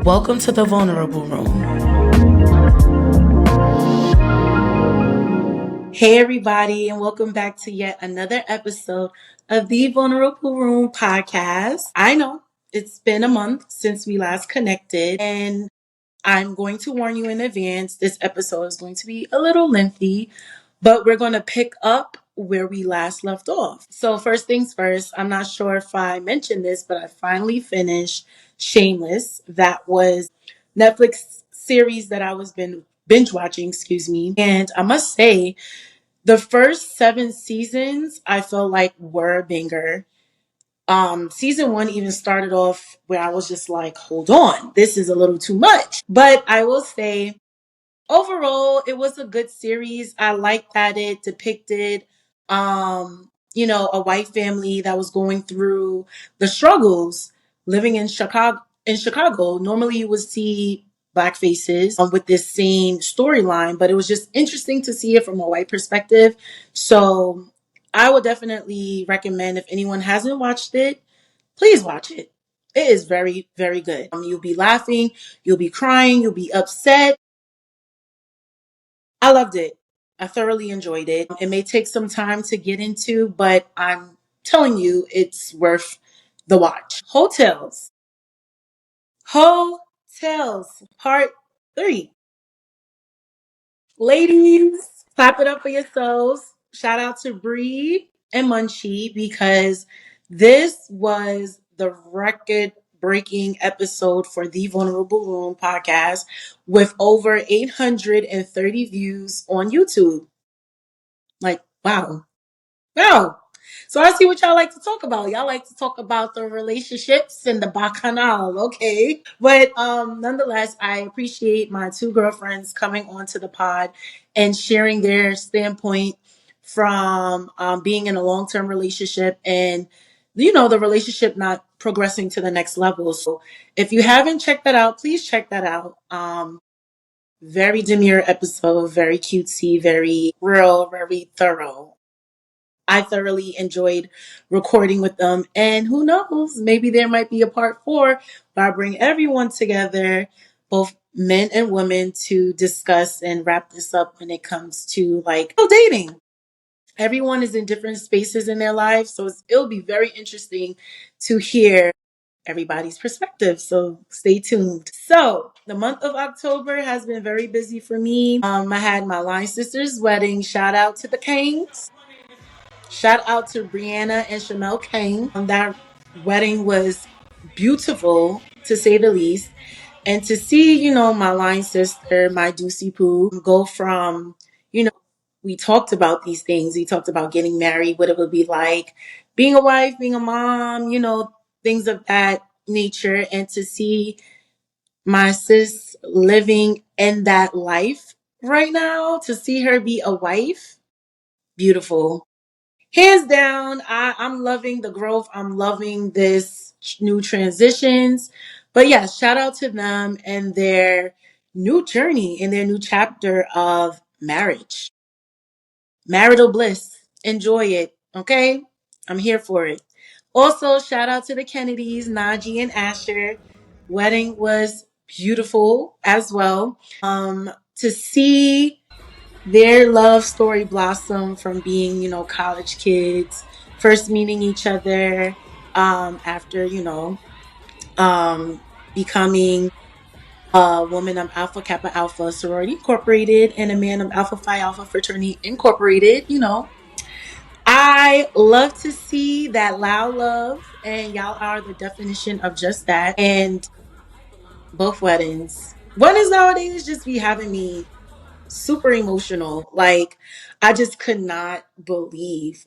Welcome to the Vulnerable Room. Hey, everybody, and welcome back to yet another episode of the Vulnerable Room podcast. I know it's been a month since we last connected, and I'm going to warn you in advance this episode is going to be a little lengthy, but we're going to pick up where we last left off. So, first things first, I'm not sure if I mentioned this, but I finally finished Shameless. That was Netflix series that I was been binge watching, excuse me. And I must say, the first 7 seasons I felt like were a banger. Season one even started off where I was just like, hold on, this is a little too much. But I will say, overall, it was a good series. I like that it depicted, a white family that was going through the struggles living in Chicago. In Chicago, normally you would see black faces with this same storyline, but it was just interesting to see it from a white perspective. So I would definitely recommend if anyone hasn't watched it, please watch it. It is very, very good. You'll be laughing, you'll be crying, you'll be upset. I loved it. I thoroughly enjoyed it. It may take some time to get into, but I'm telling you, it's worth the watch. Hotels, part 3. Ladies, clap it up for yourselves. Shout out to Bree and Munchie because this was the record breaking episode for the Vulnerable Room podcast with over 830 views on YouTube. Like, wow. Wow. So I see what y'all like to talk about. Y'all like to talk about the relationships and the bacchanal, okay? But nonetheless, I appreciate my two girlfriends coming onto the pod and sharing their standpoint from being in a long-term relationship and the relationship not progressing to the next level. So if you haven't checked that out, please check that out. Very demure episode, very cutesy, very real, very thorough. I thoroughly enjoyed recording with them. And who knows, maybe there might be a part 4 where I bring everyone together, both men and women, to discuss and wrap this up when it comes to dating. Everyone is in different spaces in their lives. So it'll be very interesting to hear everybody's perspective. So stay tuned. So the month of October has been very busy for me. I had my line sister's wedding. Shout out to the Kings. Shout out to Brianna and Chanel Kane. That wedding was beautiful to say the least. And to see, my line sister, my Deucey Poo, go from, you know, we talked about these things. We talked about getting married, what it would be like, being a wife, being a mom, things of that nature. And to see my sis living in that life right now, to see her be a wife, beautiful. Hands down, I'm loving the growth. I'm loving this new transitions. But yeah, shout out to them and their new journey in their new chapter of marriage. Marital bliss. Enjoy it. Okay? I'm here for it. Also, shout out to the Kennedys, Najee and Asher. Wedding was beautiful as well. To see their love story blossom from being, college kids, first meeting each other, after, becoming a woman of Alpha Kappa Alpha Sorority Incorporated and a man of Alpha Phi Alpha Fraternity Incorporated, I love to see that loud love, and y'all are the definition of just that. And both weddings nowadays just be having me super emotional. Like, I just could not believe,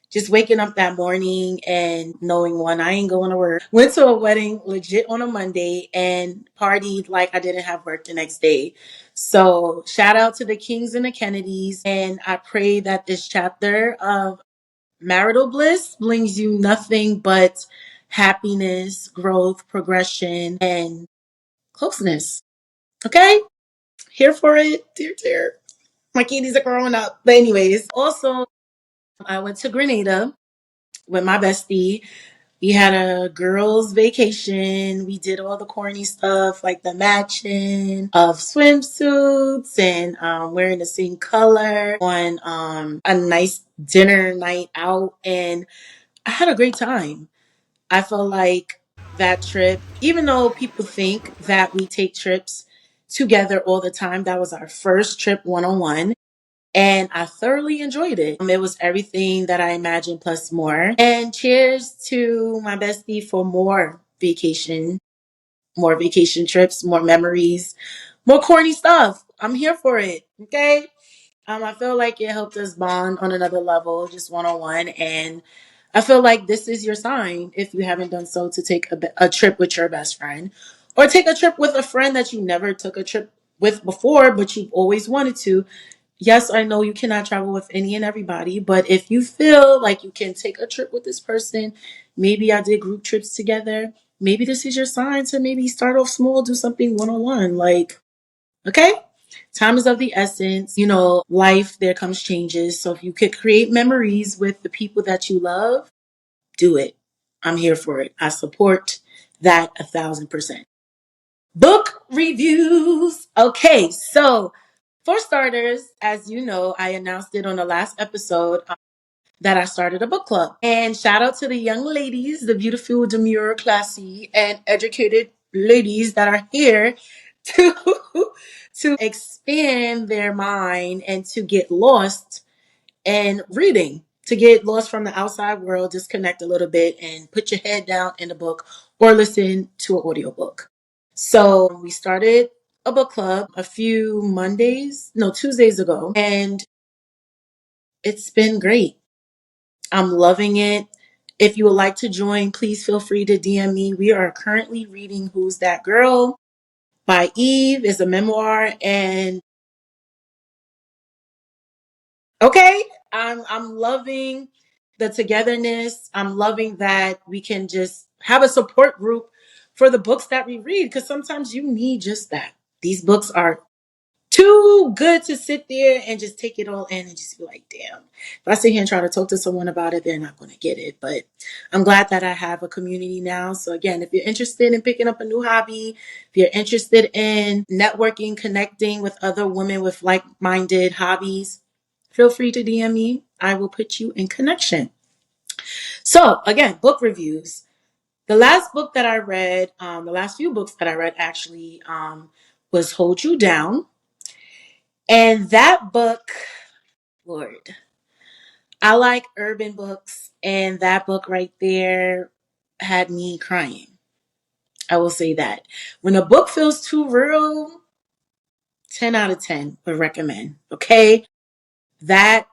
just waking up that morning and knowing, one, I ain't going to work. Went to a wedding legit on a Monday and partied like I didn't have work the next day. So shout out to the Kings and the Kennedys. And I pray that this chapter of marital bliss brings you nothing but happiness, growth, progression, and closeness. Okay? Here for it. Dear, dear. My kitties are growing up. But anyways, also I went to Grenada with my bestie. We had a girls' vacation. We did all the corny stuff like the matching of swimsuits and wearing the same color on a nice dinner night out. And I had a great time. I feel like that trip, even though people think that we take trips together all the time, that was our first trip one on one. And I thoroughly enjoyed it. It was everything that I imagined plus more. And cheers to my bestie for more vacation trips, more memories, more corny stuff. I'm here for it. Okay. I feel like it helped us bond on another level, just one on one. And I feel like this is your sign, if you haven't done so, to take a trip with your best friend or take a trip with a friend that you never took a trip with before, but you've always wanted to. Yes, I know you cannot travel with any and everybody, but if you feel like you can take a trip with this person, maybe I did group trips together. Maybe this is your sign to maybe start off small, do something one on one. Like, okay, time is of the essence. You know, life, there comes changes. So if you could create memories with the people that you love, do it. I'm here for it. I support that 1,000%. Book reviews. Okay, so for starters, as you know, I announced it on the last episode that I started a book club. And shout out to the young ladies, the beautiful, demure, classy, and educated ladies that are here to to expand their mind and to get lost in reading, to get lost from the outside world, disconnect a little bit and put your head down in a book or listen to an audiobook. So we started a book club a few Tuesdays ago, and it's been great. I'm loving it. If you would like to join, please feel free to DM me. We are currently reading Who's That Girl by Eve. It's a memoir, and okay, I'm loving the togetherness. I'm loving that we can just have a support group for the books that we read, because sometimes you need just that. These books are too good to sit there and just take it all in and just be like, damn. If I sit here and try to talk to someone about it, they're not going to get it. But I'm glad that I have a community now. So again, if you're interested in picking up a new hobby, if you're interested in networking, connecting with other women with like-minded hobbies, feel free to DM me. I will put you in connection. So again, book reviews. The last book that I read, the last few books that I read actually, was Hold You Down. And that book, Lord, I like urban books, and that book right there had me crying. I will say that. When a book feels too real, 10 out of 10 would recommend. Okay. That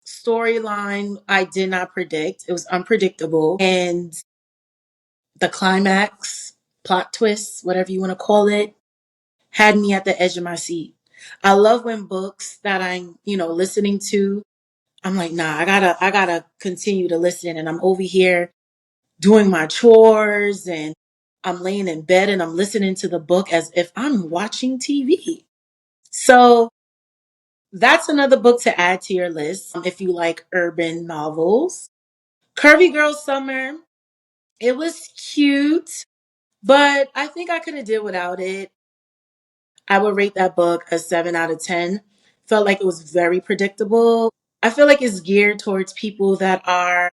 storyline I did not predict. It was unpredictable. And the climax, plot twist, whatever you want to call it, had me at the edge of my seat. I love when books that I'm, listening to, I'm like, nah, I gotta continue to listen. And I'm over here doing my chores and I'm laying in bed and I'm listening to the book as if I'm watching TV. So that's another book to add to your list if you like urban novels. Curvy Girl Summer. It was cute, but I think I could have did without it. I would rate that book a 7 out of 10. Felt like it was very predictable. I feel like it's geared towards people that are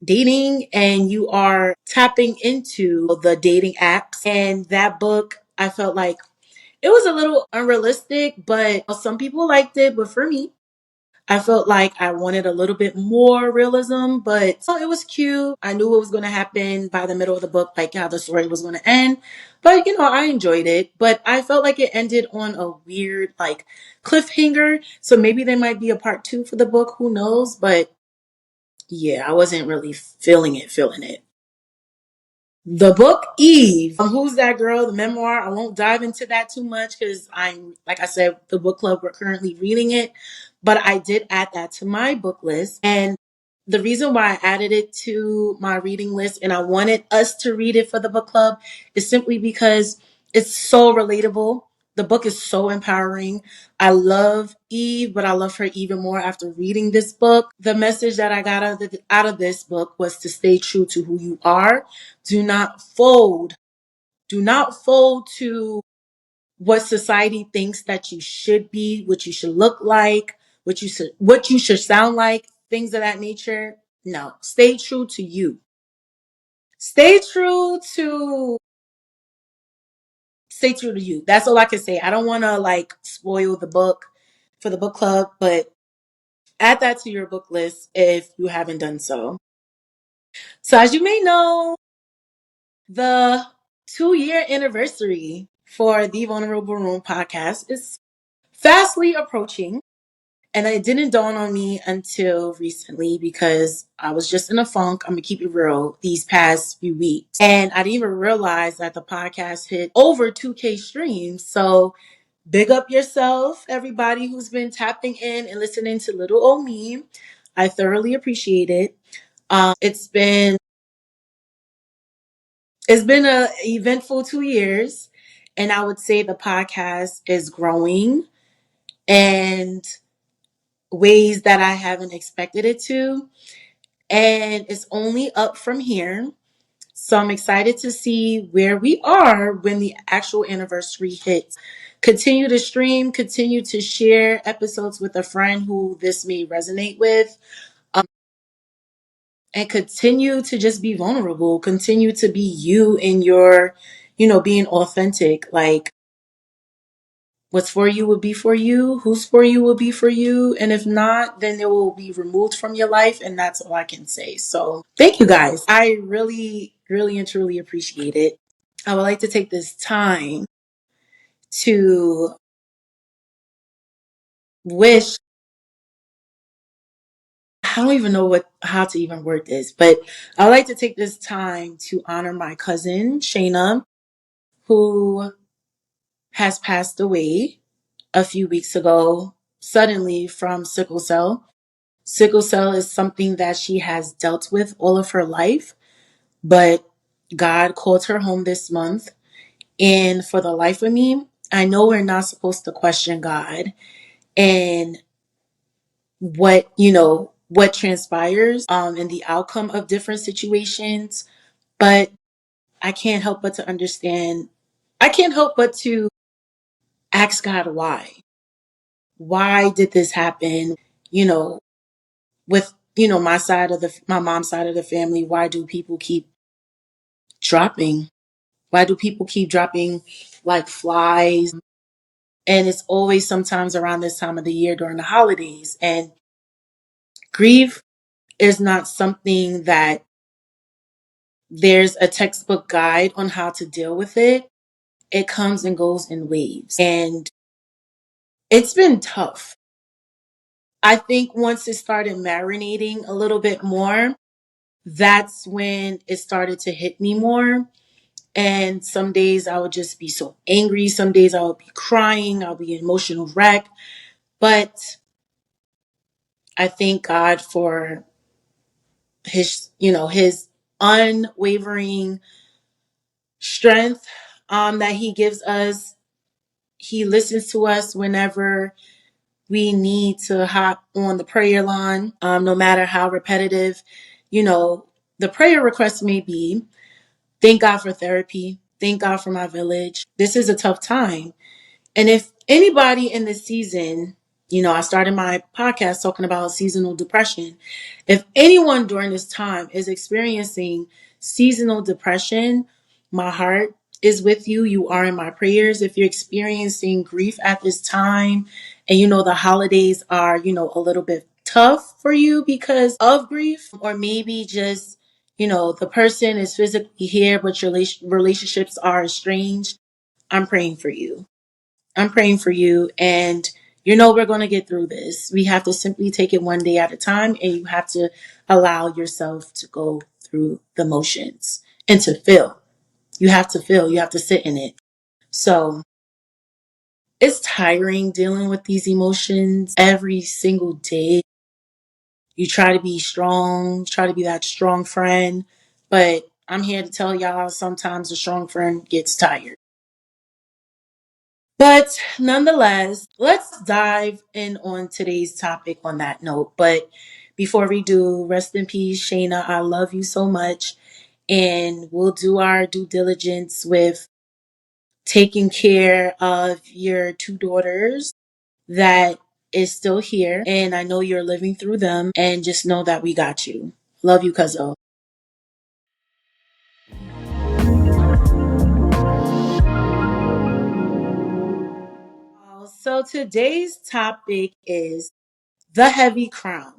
dating and you are tapping into the dating apps. And that book, I felt like it was a little unrealistic, but some people liked it. But for me, I felt like I wanted a little bit more realism, but it was cute. I knew what was going to happen by the middle of the book, like how the story was going to end. But, I enjoyed it. But I felt like it ended on a weird, like, cliffhanger. So maybe there might be a part two for the book. Who knows? But yeah, I wasn't really feeling it. The book Eve, Who's That Girl, the memoir. I won't dive into that too much because like I said, the book club, we're currently reading it. But I did add that to my book list. And the reason why I added it to my reading list and I wanted us to read it for the book club is simply because it's so relatable. The book is so empowering. I love Eve, but I love her even more after reading this book. The message that I got out of this book was to stay true to who you are. Do not fold. Do not fold to what society thinks that you should be, what you should look like, what you should sound like, things of that nature. No, stay true to you. Stay true to stay true to you. That's all I can say. I don't want to like spoil the book for the book club, but add that to your book list if you haven't done so. So as you may know, the 2-year anniversary for the Vulnerable Room podcast is fastly approaching. And it didn't dawn on me until recently because I was just in a funk. I'm going to keep it real these past few weeks. And I didn't even realize that the podcast hit over 2K streams. So big up yourself, everybody who's been tapping in and listening to little old me. I thoroughly appreciate it. It's been a eventful 2 years, and I would say the podcast is growing and ways that I haven't expected it to. And it's only up from here. So I'm excited to see where we are when the actual anniversary hits. Continue to stream, continue to share episodes with a friend who this may resonate with, and continue to just be vulnerable. Continue to be you in your, being authentic. Like, what's for you will be for you. Who's for you will be for you. And if not, then it will be removed from your life. And that's all I can say. So thank you guys. I really, really and truly appreciate it. I would like to take this time to wish, I don't even know how to even word this, but I would like to take this time to honor my cousin, Shayna, who has passed away a few weeks ago, suddenly from sickle cell. Sickle cell is something that she has dealt with all of her life, but God called her home this month. And for the life of me, I know we're not supposed to question God and what transpires and the outcome of different situations, but I can't help but to understand. I can't help but to ask God why. Why did this happen? You know, with my mom's side of the family, why do people keep dropping? Why do people keep dropping like flies? And it's always sometimes around this time of the year during the holidays. And grief is not something that there's a textbook guide on how to deal with it. It comes and goes in waves. And it's been tough. I think once it started marinating a little bit more, that's when it started to hit me more. And some days I would just be so angry. Some days I would be crying. I'll be an emotional wreck. But I thank God for his unwavering strength that he gives us. He listens to us whenever we need to hop on the prayer line, no matter how repetitive, the prayer request may be. Thank God for therapy. Thank God for my village. This is a tough time. And if anybody in this season, I started my podcast talking about seasonal depression. If anyone during this time is experiencing seasonal depression, my heart is with you. You are in my prayers. If you're experiencing grief at this time and the holidays are, a little bit tough for you because of grief, or maybe just, the person is physically here, but your relationships are estranged, I'm praying for you. I'm praying for you. And we're going to get through this. We have to simply take it one day at a time, and you have to allow yourself to go through the motions and to feel. You have to feel, you have to sit in it. So it's tiring dealing with these emotions every single day. You try to be strong, try to be that strong friend, but I'm here to tell y'all sometimes a strong friend gets tired. But nonetheless, let's dive in on today's topic on that note. But before we do, rest in peace, Shayna. I love you so much. And we'll do our due diligence with taking care of your two daughters that is still here. And I know you're living through them. And just know that we got you. Love you, Cuzzo. So today's topic is the heavy crown.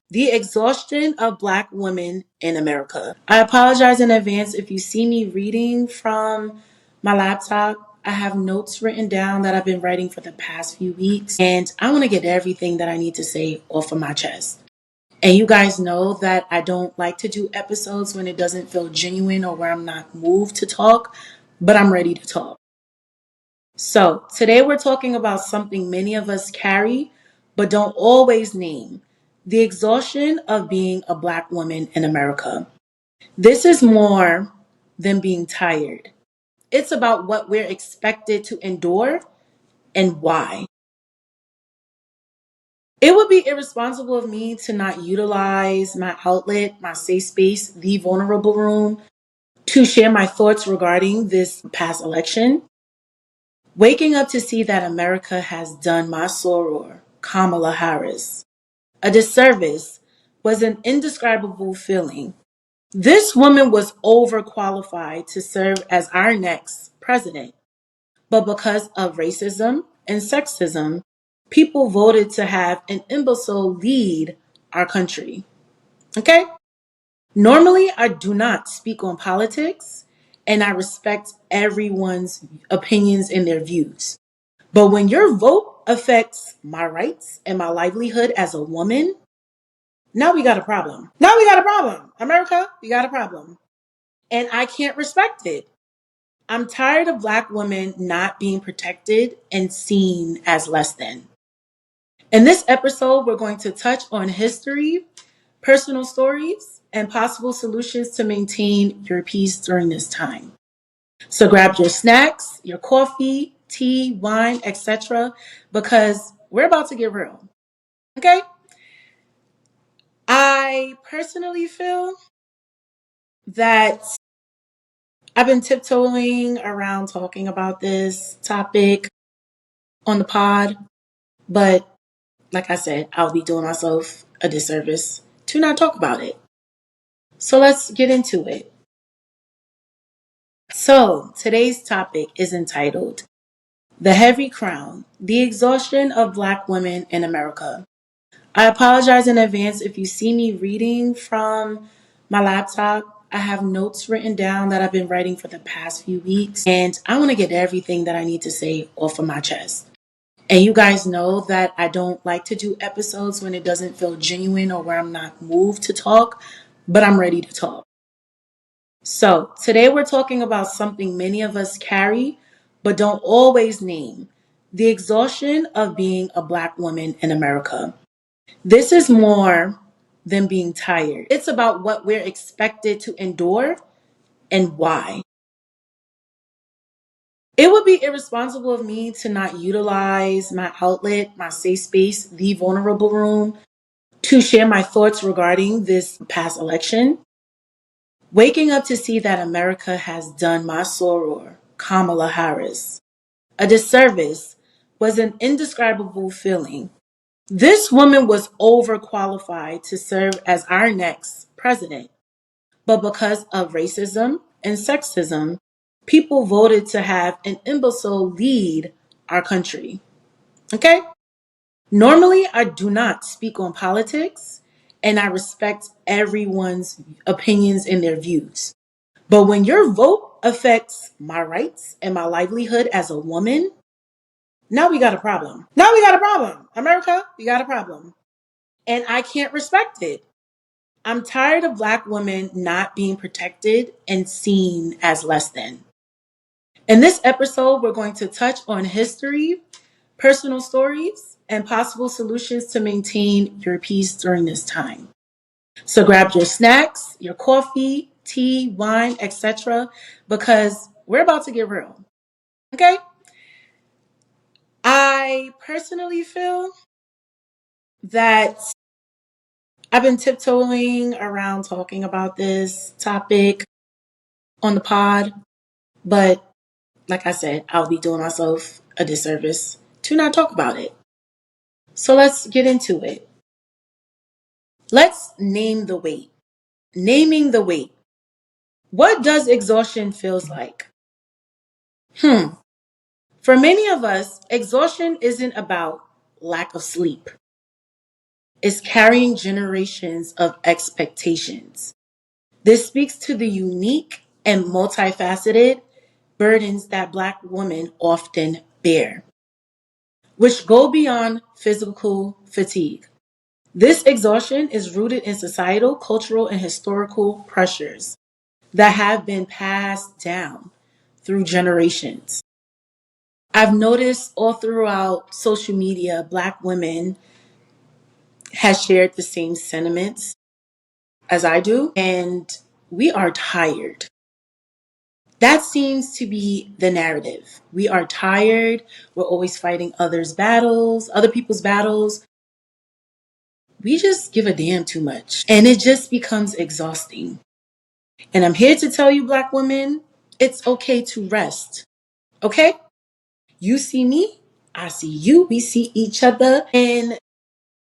The exhaustion of Black women in America. I apologize in advance if you see me reading from my laptop. I have notes written down that I've been writing for the past few weeks, and I want to get everything that I need to say off of my chest. And you guys know that I don't like to do episodes when it doesn't feel genuine or where I'm not moved to talk, but I'm ready to talk. So, today we're talking about something many of us carry but don't always name: the exhaustion of being a Black woman in America. This is more than being tired, it's about what we're expected to endure and why. It would be irresponsible of me to not utilize my outlet, my safe space, the vulnerable room, to share my thoughts regarding this past election. Waking up to see that America has done my soror, Kamala Harris, a disservice was an indescribable feeling. This woman was overqualified to serve as our next president, but because of racism and sexism, people voted to have an imbecile lead our country. Okay? Normally, I do not speak on politics, and I respect everyone's opinions and their views. But when your vote affects my rights and my livelihood as a woman, now we got a problem. Now we got a problem. America, we got a problem. And I can't respect it. I'm tired of Black women not being protected and seen as less than. In this episode, we're going to touch on history, personal stories, and possible solutions to maintain your peace during this time. So grab your snacks, your coffee, tea, wine, etc., because we're about to get real. Okay? I personally feel that I've been tiptoeing around talking about this topic on the pod, but like I said, I'll be doing myself a disservice to not talk about it. So let's get into it. So today's topic is entitled The Heavy Crown, the Exhaustion of Black Women in America. I apologize in advance if you see me reading from my laptop. I have notes written down that I've been writing for the past few weeks, and I want to get everything that I need to say off of my chest. And you guys know that I don't like to do episodes when it doesn't feel genuine or where I'm not moved to talk, but I'm ready to talk. So, today we're talking about something many of us carry but don't always name: the exhaustion of being a Black woman in America. This is more than being tired, it's about what we're expected to endure and why. It would be irresponsible of me to not utilize my outlet, my safe space, the vulnerable room, to share my thoughts regarding this past election. Waking up to see that America has done my soror, Kamala Harris, a disservice was an indescribable feeling. This woman was overqualified to serve as our next president, but because of racism and sexism, people voted to have an imbecile lead our country. Okay? Normally, I do not speak on politics, and I respect everyone's opinions and their views. But when your vote affects my rights and my livelihood as a woman, now we got a problem. Now we got a problem. America, we got a problem. And I can't respect it. I'm tired of Black women not being protected and seen as less than. In this episode, we're going to touch on history, personal stories, and possible solutions to maintain your peace during this time. So grab your snacks, your coffee, tea, wine, etc., because we're about to get real. Okay? I personally feel that I've been tiptoeing around talking about this topic on the pod, but like I said, I'll be doing myself a disservice to not talk about it. So let's get into it. Let's name the weight. Naming the weight. What does exhaustion feels like? For many of us, exhaustion isn't about lack of sleep. It's carrying generations of expectations. This speaks to the unique and multifaceted burdens that Black women often bear, which go beyond physical fatigue. This exhaustion is rooted in societal, cultural, and historical pressures that have been passed down through generations. I've noticed all throughout social media, Black women have shared the same sentiments as I do, and we are tired. That seems to be the narrative. We are tired. We're always fighting other people's battles. We just give a damn too much. And it just becomes exhausting. And I'm here to tell you, Black women, it's okay to rest. Okay? You see me, I see you, we see each other. And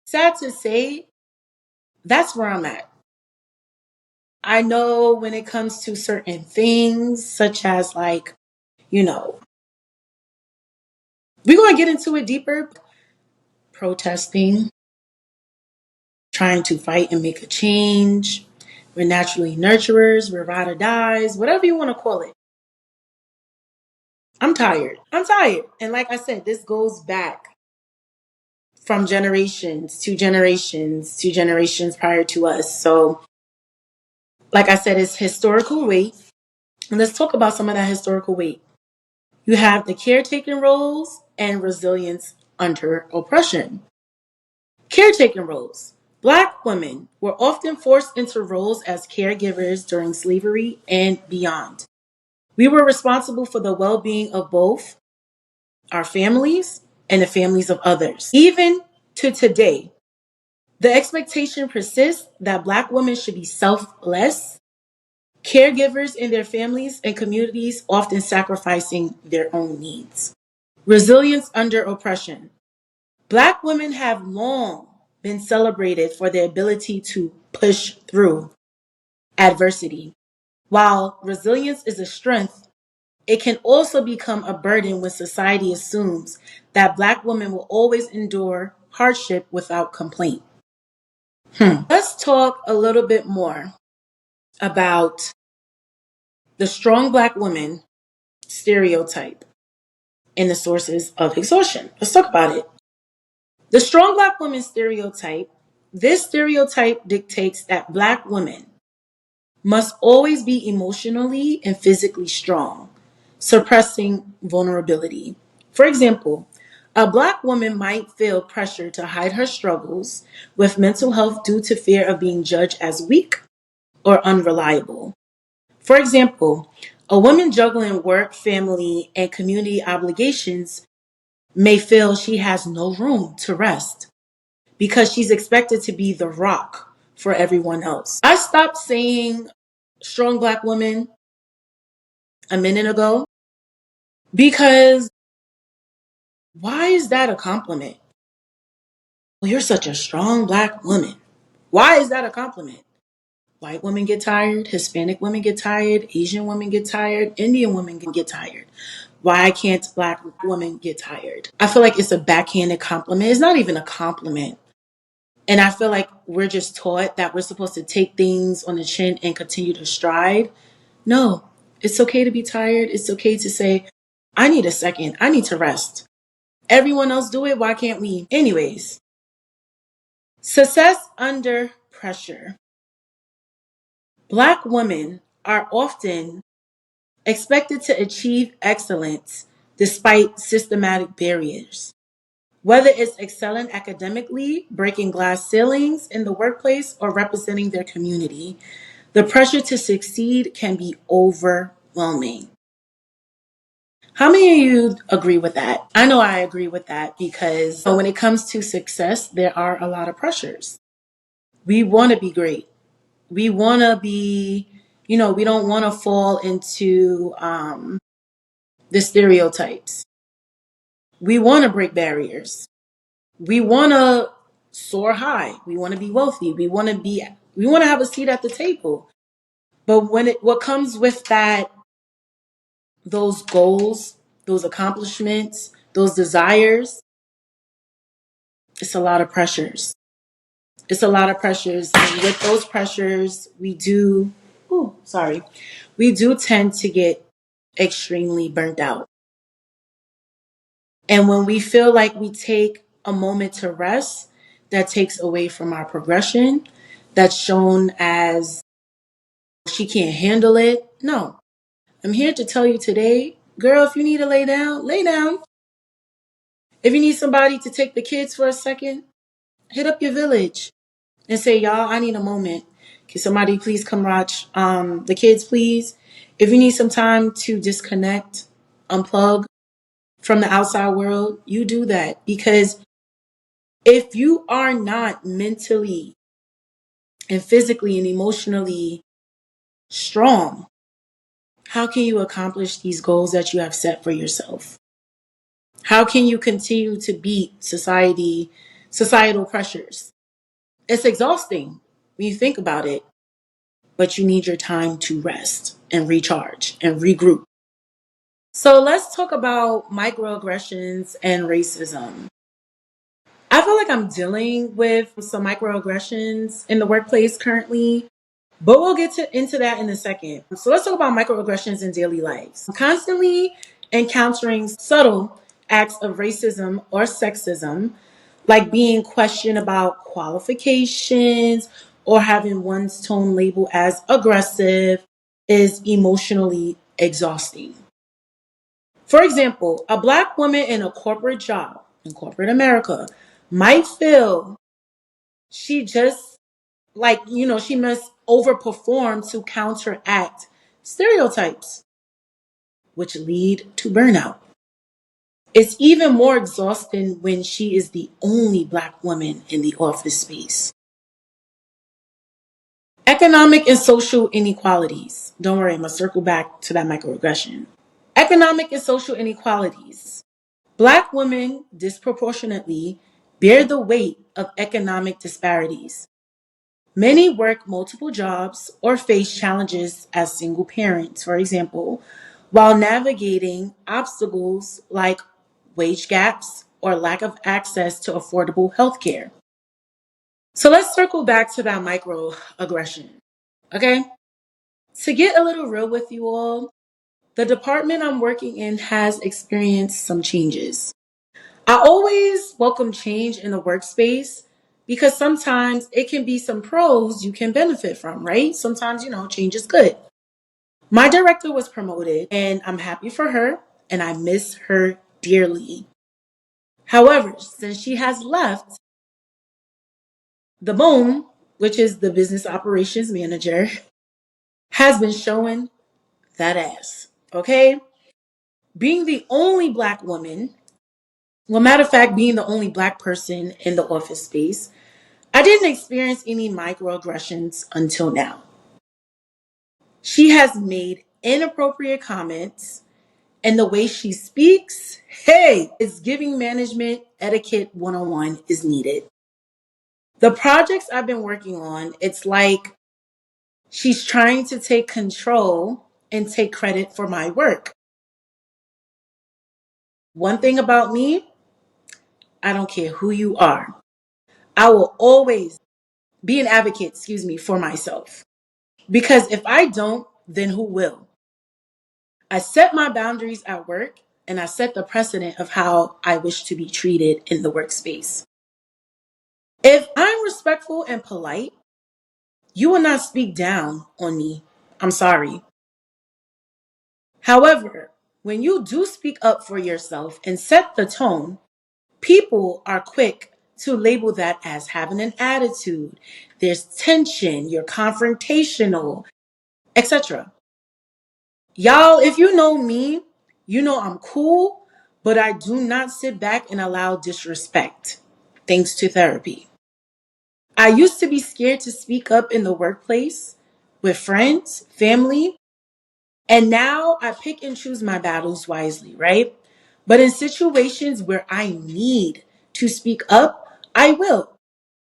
sad to say, that's where I'm at. I know when it comes to certain things, such as like, you know, we're going to get into it deeper. Protesting, trying to fight and make a change. We're naturally nurturers, we're ride or dies, whatever you want to call it. I'm tired. I'm tired. And like I said, this goes back from generations to generations to generations prior to us. So, like I said, it's historical weight. And let's talk about some of that historical weight. You have the caretaking roles and resilience under oppression. Caretaking roles. Black women were often forced into roles as caregivers during slavery and beyond. We were responsible for the well being of both our families and the families of others. Even to today, the expectation persists that Black women should be selfless, caregivers in their families and communities, often sacrificing their own needs. Resilience under oppression. Black women have long been celebrated for their ability to push through adversity. While resilience is a strength, it can also become a burden when society assumes that Black women will always endure hardship without complaint. Let's talk a little bit more about the strong Black woman stereotype and the sources of exhaustion. Let's talk about it. The strong Black woman stereotype. This stereotype dictates that Black women must always be emotionally and physically strong, suppressing vulnerability. For example, a Black woman might feel pressure to hide her struggles with mental health due to fear of being judged as weak or unreliable. For example, a woman juggling work, family, and community obligations may feel she has no room to rest because she's expected to be the rock for everyone else. I stopped saying strong Black woman a minute ago because why is that a compliment? Well, you're such a strong Black woman. Why is that a compliment? White women get tired, Hispanic women get tired, Asian women get tired, Indian women get tired. Why can't Black women get tired? I feel like it's a backhanded compliment. It's not even a compliment. And I feel like we're just taught that we're supposed to take things on the chin and continue to stride. No, it's okay to be tired. It's okay to say, I need a second. I need to rest. Everyone else do it. Why can't we? Anyways, success under pressure. Black women are often expected to achieve excellence despite systematic barriers. Whether it's excelling academically, breaking glass ceilings in the workplace, or representing their community, the pressure to succeed can be overwhelming. How many of you agree with that? I know I agree with that because when it comes to success, there are a lot of pressures. We want to be great. We want to be, we don't want to fall into the stereotypes. We want to break barriers. We want to soar high. We want to be wealthy. We want to have a seat at the table. But what comes with that, those goals, those accomplishments, those desires, it's a lot of pressures. It's a lot of pressures. And with those pressures, we do tend to get extremely burnt out. And when we feel like we take a moment to rest, that takes away from our progression. That's shown as she can't handle it. No, I'm here to tell you today, girl, if you need to lay down, lay down. If you need somebody to take the kids for a second, hit up your village and say, y'all, I need a moment. Can somebody please come watch the kids, please? If you need some time to disconnect, unplug from the outside world, you do that. Because if you are not mentally and physically and emotionally strong, how can you accomplish these goals that you have set for yourself? How can you continue to beat societal pressures? It's exhausting when you think about it, but you need your time to rest and recharge and regroup. So let's talk about microaggressions and racism. I feel like I'm dealing with some microaggressions in the workplace currently, but we'll get into that in a second. So let's talk about microaggressions in daily lives. Constantly encountering subtle acts of racism or sexism, like being questioned about qualifications or having one's tone labeled as aggressive, is emotionally exhausting. For example, a Black woman in a corporate job in corporate America might feel she just she must overperform to counteract stereotypes, which lead to burnout. It's even more exhausting when she is the only Black woman in the office space. Economic and social inequalities. Don't worry, I'm going to circle back to that microaggression. Economic and social inequalities. Black women disproportionately bear the weight of economic disparities. Many work multiple jobs or face challenges as single parents, for example, while navigating obstacles like wage gaps or lack of access to affordable healthcare. So let's circle back to that microaggression. Okay? To get a little real with you all, the department I'm working in has experienced some changes. I always welcome change in the workspace because sometimes it can be some pros you can benefit from, right? Sometimes, change is good. My director was promoted and I'm happy for her and I miss her dearly. However, since she has left, the boom, which is the business operations manager, has been showing that ass. Okay? Being the only Black woman, well, matter of fact, being the only Black person in the office space, I didn't experience any microaggressions until now. She has made inappropriate comments, and the way she speaks, hey, it's giving management etiquette 101 is needed. The projects I've been working on, it's like she's trying to take control and take credit for my work. One thing about me, I don't care who you are. I will always be an advocate, for myself. Because if I don't, then who will? I set my boundaries at work and I set the precedent of how I wish to be treated in the workspace. If I'm respectful and polite, you will not speak down on me. I'm sorry. However, when you do speak up for yourself and set the tone, people are quick to label that as having an attitude. There's tension, you're confrontational, etc. Y'all, if you know me, I'm cool, but I do not sit back and allow disrespect. Thanks to therapy. I used to be scared to speak up in the workplace with friends, family, and now I pick and choose my battles wisely, right? But in situations where I need to speak up, I will.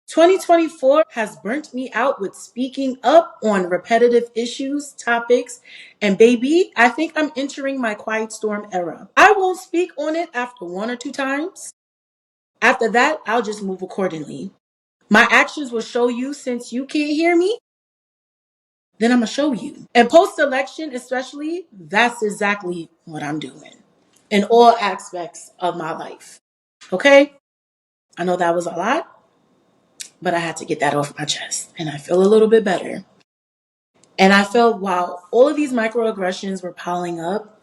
2024 has burnt me out with speaking up on repetitive issues, topics, and baby, I think I'm entering my quiet storm era. I won't speak on it after one or two times. After that, I'll just move accordingly. My actions will show you since you can't hear me, then I'm going to show you. And post election, especially, that's exactly what I'm doing in all aspects of my life. Okay? I know that was a lot, but I had to get that off my chest. And I feel a little bit better. And I felt while all of these microaggressions were piling up,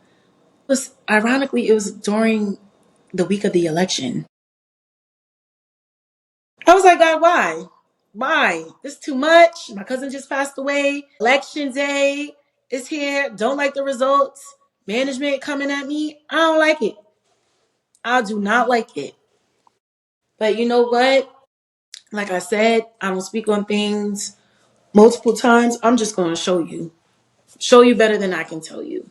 it was during the week of the election. I was like, God, why? Why? This is too much. My cousin just passed away. Election day is here. Don't like the results. Management coming at me. I don't like it. I do not like it. But you know what? Like I said, I don't speak on things multiple times. I'm just going to show you. Show you better than I can tell you.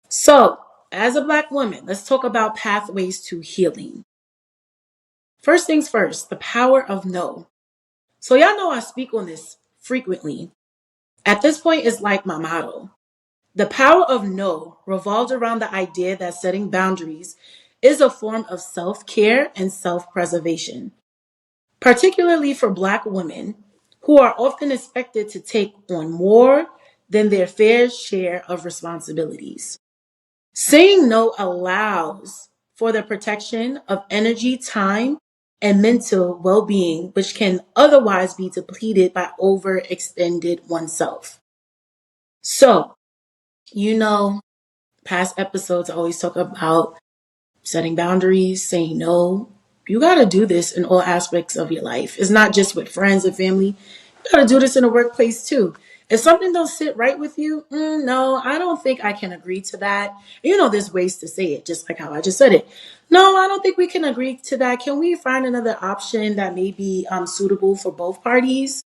So, as a Black woman, let's talk about pathways to healing. First things first, the power of no. So, y'all know I speak on this frequently. At this point, it's like my motto. The power of no revolves around the idea that setting boundaries is a form of self care and self preservation, particularly for Black women who are often expected to take on more than their fair share of responsibilities. Saying no allows for the protection of energy, time, and mental well being, which can otherwise be depleted by overextended oneself. So, you know, past episodes always talk about setting boundaries, saying no. You got to do this in all aspects of your life. It's not just with friends and family. You got to do this in the workplace too. If something don't sit right with you, no, I don't think I can agree to that. There's ways to say it, just like how I just said it. No, I don't think we can agree to that. Can we find another option that may be suitable for both parties?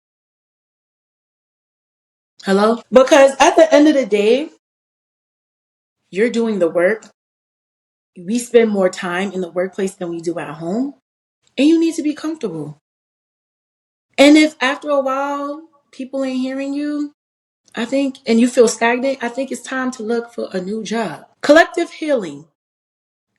Hello? Because at the end of the day, you're doing the work. We spend more time in the workplace than we do at home, and you need to be comfortable. And if after a while people ain't hearing you, I think, and you feel stagnant, I think it's time to look for a new job. Collective healing.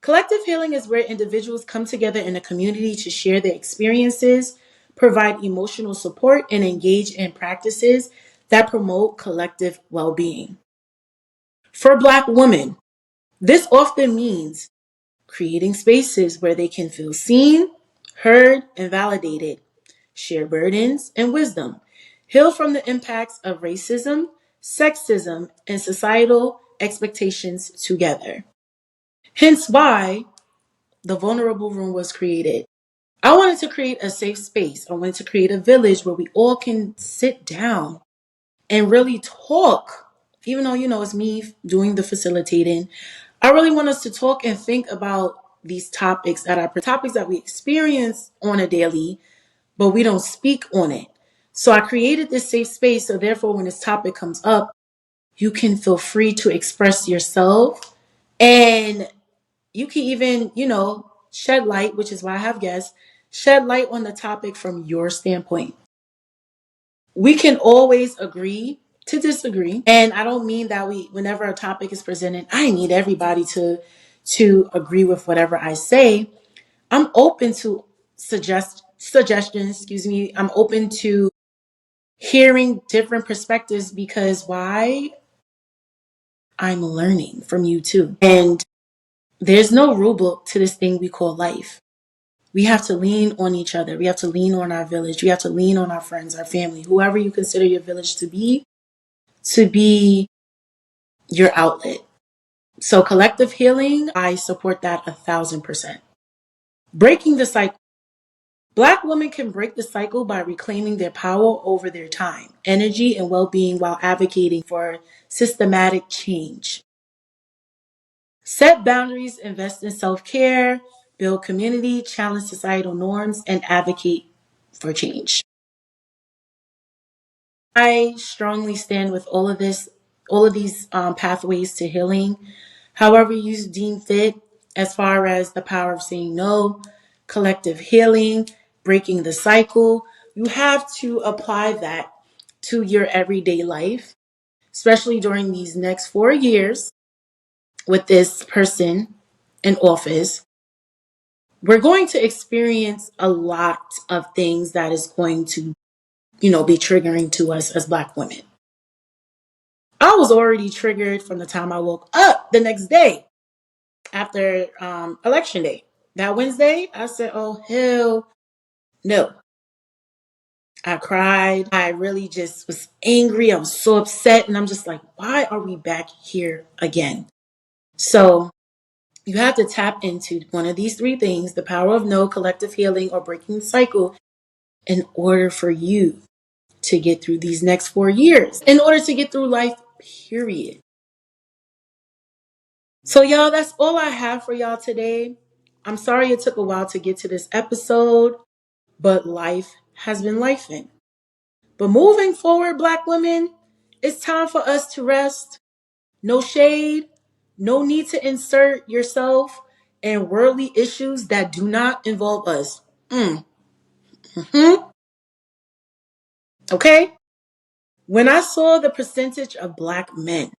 Collective healing is where individuals come together in a community to share their experiences, provide emotional support, and engage in practices that promote collective well being. For Black women, this often means creating spaces where they can feel seen, heard, and validated, share burdens and wisdom, heal from the impacts of racism, sexism, and societal expectations together. Hence why the Vulnerable Room was created. I wanted to create a safe space. I wanted to create a village where we all can sit down and really talk. Even though, it's me doing the facilitating, I really want us to talk and think about these topics that we experience on a daily, but we don't speak on it. So I created this safe space. So therefore, when this topic comes up, you can feel free to express yourself, and you can even, shed light, which is why I have guests, shed light on the topic from your standpoint. We can always agree to disagree. And I don't mean that whenever a topic is presented, I need everybody to agree with whatever I say. I'm open to suggestions, excuse me. I'm open to hearing different perspectives because why? I'm learning from you too. And there's no rule book to this thing we call life. We have to lean on each other. We have to lean on our village. We have to lean on our friends, our family, whoever you consider your village to be your outlet. So collective healing, I support that 1,000%. Breaking the cycle. Black women can break the cycle by reclaiming their power over their time, energy, and well-being while advocating for systematic change. Set boundaries, invest in self-care, build community, challenge societal norms, and advocate for change. I strongly stand with all of these pathways to healing, however you deem fit, as far as the power of saying no, collective healing, breaking the cycle. You have to apply that to your everyday life, especially during these next 4 years with this person in office. We're going to experience a lot of things that is going to, be triggering to us as Black women. I was already triggered from the time I woke up the next day after election day. That Wednesday, I said, oh, hell no. I cried. I really just was angry. I was so upset. And I'm just like, why are we back here again? So you have to tap into one of these three things: the power of no, collective healing, or breaking the cycle, in order for you to get through these next 4 years, in order to get through life, period. So, y'all, that's all I have for y'all today. I'm sorry it took a while to get to this episode, but life has been lifing. But moving forward, Black women, it's time for us to rest. No shade, no need to insert yourself in worldly issues that do not involve us. Okay? When I saw the percentage of Black men,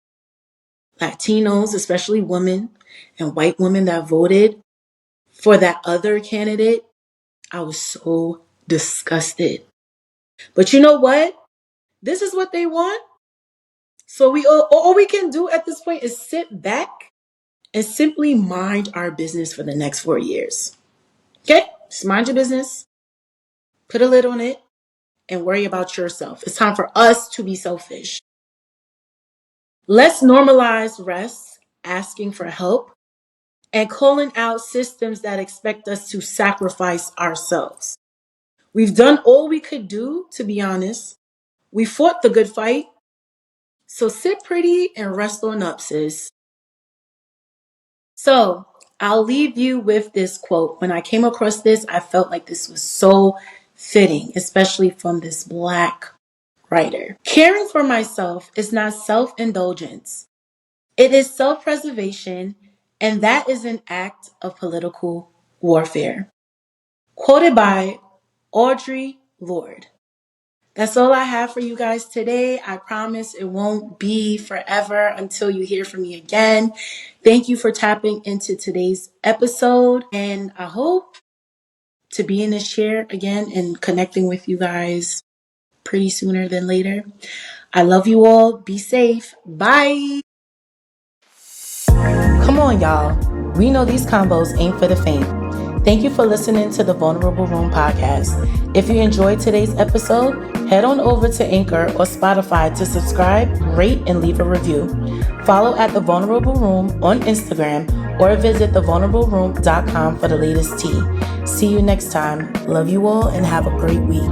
Latinos, especially women, and white women that voted for that other candidate, I was so disgusted. But you know what? This is what they want. So all we can do at this point is sit back and simply mind our business for the next 4 years. Okay? Just mind your business, put a lid on it, and worry about yourself. It's time for us to be selfish. Let's normalize rest, asking for help, and calling out systems that expect us to sacrifice ourselves. We've done all we could do, to be honest. We fought the good fight. So sit pretty and rest on up, sis. So I'll leave you with this quote. When I came across this, I felt like this was so fitting, especially from this Black writer. Caring for myself is not self-indulgence. It is self-preservation, and that is an act of political warfare. Quoted by Audre Lorde. That's all I have for you guys today. I promise it won't be forever until you hear from me again. Thank you for tapping into today's episode, and I hope to be in this chair again and connecting with you guys pretty sooner than later. I love you all. Be safe. Bye. Come on, y'all. We know these combos ain't for the faint. Thank you for listening to the Vulnerable Room podcast. If you enjoyed today's episode, head on over to Anchor or Spotify to subscribe, rate, and leave a review. Follow at The Vulnerable Room on Instagram or visit thevulnerableroom.com for the latest tea. See you next time. Love you all and have a great week.